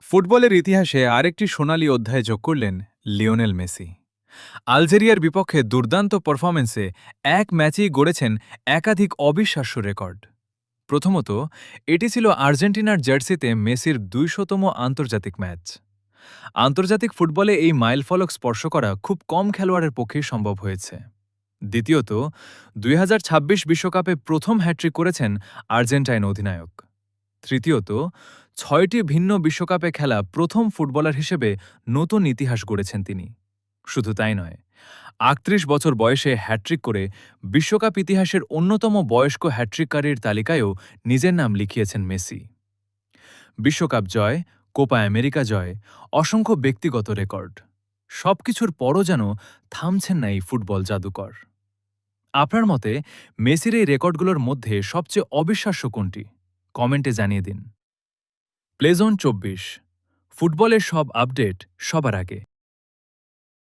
ফুটবলের ইতিহাসে আরেকটি সোনালী অধ্যায় যোগ করলেন লিওনেল মেসি। আলজেরিয়ার বিপক্ষে দুর্দান্ত পারফরম্যান্সে এক ম্যাচেই গড়েছেন একাধিক অবিশ্বাস্য রেকর্ড। প্রথমত, এটি ছিল আর্জেন্টিনার জার্সিতে মেসির ২০০তম আন্তর্জাতিক ম্যাচ। আন্তর্জাতিক ফুটবলে এই মাইলফলক স্পর্শ করা খুব কম খেলোয়াড়ের পক্ষেই সম্ভব হয়েছে। দ্বিতীয়ত, ২০২৬ বিশ্বকাপে প্রথম হ্যাট্রিক করেছেন আর্জেন্টাইন অধিনায়ক। তৃতীয়ত, ৬টি ভিন্ন বিশ্বকাপে খেলা প্রথম ফুটবলার হিসেবে নতুন ইতিহাস গড়েছেন তিনি। শুধু তাই নয়, ৩৮ বছর বয়সে হ্যাট্রিক করে বিশ্বকাপ ইতিহাসের অন্যতম বয়স্ক হ্যাট্রিককারীর তালিকায়ও নিজের নাম লিখিয়েছেন মেসি। বিশ্বকাপ জয়, কোপা আমেরিকা জয়, অসংখ্য ব্যক্তিগত রেকর্ড, সবকিছুর পরও যেন থামছেন না এই ফুটবল জাদুকর। আপনার মতে মেসির এই রেকর্ডগুলোর মধ্যে সবচেয়ে অবিশ্বাস্য কোনটি? কমেন্টে জানিয়ে দিন। প্লেজোন ২৪, ফুটবলের সব আপডেট সবার আগে।